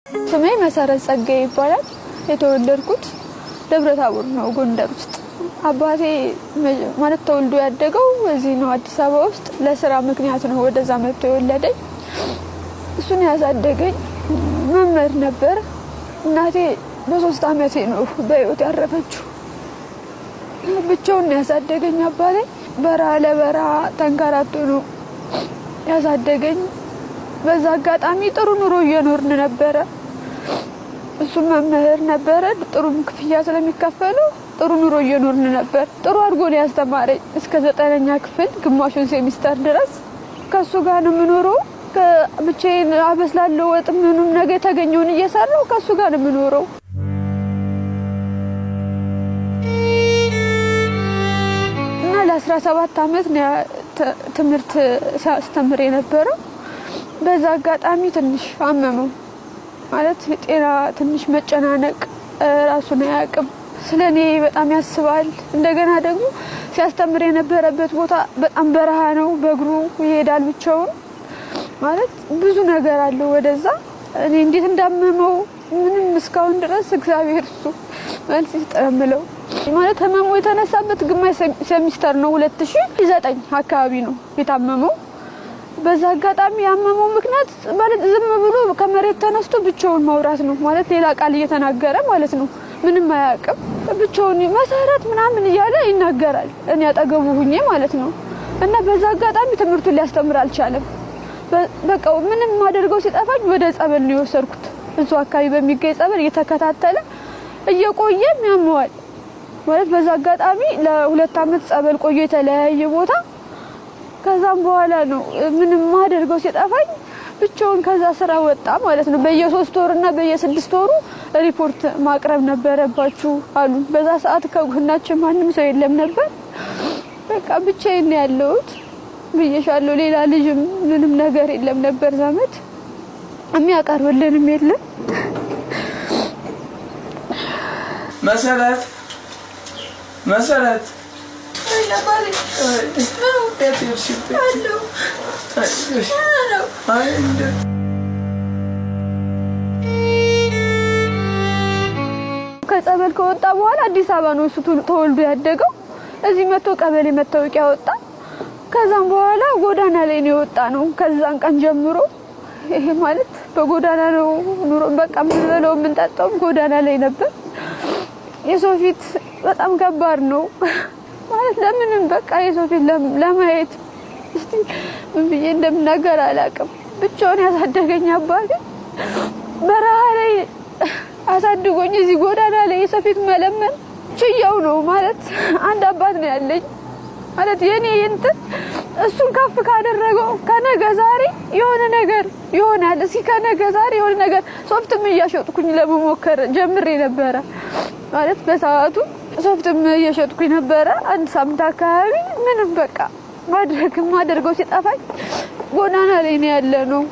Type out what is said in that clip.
ስሜ መሰረት ጸጋዬ ይባላል። የተወለድኩት ደብረታቦር ነው ጎንደር ውስጥ። አባቴ ማለት ተወልዶ ያደገው እዚህ ነው አዲስ አበባ ውስጥ። ለስራ ምክንያት ነው ወደዛ መጥቶ የወለደኝ። እሱን ያሳደገኝ መምህር ነበር። እናቴ በ3 አመቴ ነው በህይወት ያረፈችው። ብቻውን ያሳደገኝ አባቴ በረሃ ለበረሃ ተንከራቶ ነው ያሳደገኝ። በዛ አጋጣሚ ጥሩ ኑሮ እየኖርን ነበረ። እሱ መምህር ነበረ። ጥሩ ክፍያ ስለሚከፈለው ጥሩ ኑሮ እየኖርን ነበር። ጥሩ አድርጎ ነው ያስተማረኝ እስከ 9ኛ ክፍል ግማሹን ሴሚስተር ድረስ ከሱ ጋር ነው የምኖረው። ብቻዬን አበስላለሁ ወጥ ምንም ነገር ተገኘውን እየሰራው ከሱ ጋር ነው የምኖረው። እና ለ17 አመት ነው ትምህርት ሲያስተምር የነበረው። በዛ አጋጣሚ ትንሽ አመመው ማለት ጤና ትንሽ መጨናነቅ፣ ራሱን አያውቅም፣ ስለኔ በጣም ያስባል። እንደገና ደግሞ ሲያስተምር የነበረበት ቦታ በጣም በረሃ ነው። በእግሩ ይሄዳል ብቻውን ማለት ብዙ ነገር አለው ወደዛ። እኔ እንዴት እንዳመመው ምንም እስካሁን ድረስ እግዚአብሔር እሱ መልስ ይስጠምለው። ማለት ህመሙ የተነሳበት ግማሽ ሴሚስተር ነው 2009 አካባቢ ነው የታመመው። በዛ አጋጣሚ ያመመው ምክንያት ማለት ዝም ብሎ ከመሬት ተነስቶ ብቻውን ማውራት ነው ማለት ሌላ ቃል እየተናገረ ማለት ነው። ምንም አያውቅም። ብቻውን መሰረት ምናምን እያለ ይናገራል እኔ አጠገቡ ሁኜ ማለት ነው። እና በዛ አጋጣሚ ትምህርቱን ሊያስተምር አልቻለም። በቃ ምንም ማደርገው ሲጠፋኝ ወደ ጸበል ነው የወሰድኩት። እሱ አካባቢ በሚገኝ ጸበል እየተከታተለ እየቆየም ያመዋል ማለት በዛ አጋጣሚ ለ2 አመት ጸበል ቆየ የተለያየ ቦታ። ከዛም በኋላ ነው ምንም ማደርገው ሲጠፋኝ ብቻውን ከዛ ስራ ወጣ ማለት ነው። በየ3 ወርና በየ6 ወሩ ሪፖርት ማቅረብ ነበረባችሁ አሉ። በዛ ሰዓት ከጎናችን ማንም ሰው የለም ነበር። በቃ ብቻዬን ነው ያለሁት ብዬሻለሁ። ሌላ ልጅም ምንም ነገር የለም ነበር፣ ዘመድ የሚያቀርብልንም የለም። መሰረት ከጸበል ከወጣ በኋላ አዲስ አበባ ነው እሱ ተወልዶ ያደገው። እዚህ መጥቶ ቀበሌ መታወቂያ ወጣ። ከዛም በኋላ ጎዳና ላይ ነው የወጣ ነው። ከዛን ቀን ጀምሮ ይሄ ማለት በጎዳና ነው ኑሮ። በቃ ምን በለው ምን ጠጣው ጎዳና ላይ ነበር። የሰው ፊት በጣም ከባድ ነው ማለት ለምንም በቃ የሰው ፊት ለማየት እስቲ ምን ብዬ እንደምናገር አላውቅም። ብቻውን ያሳደገኝ አባቴ በረሃ ላይ አሳድጎኝ እዚህ ጎዳና ላይ የሰው ፊት መለመን ችያው ነው ማለት አንድ አባት ነው ያለኝ ማለት የኔ እንትን እሱን ከፍ ካደረገው ከነገ ዛሬ የሆነ ነገር ይሆናል። እስኪ ከነገ ዛሬ የሆነ ነገር ሶፍትም እያሸጥኩኝ ለመሞከር ጀምሬ ነበረ ማለት በሰዓቱ ሶፍትም እየሸጥኩኝ ነበረ። አንድ ሳምንት አካባቢ ምንም በቃ ማድረገው ሲጠፋኝ ጎዳና ላይ ነው ያለነው።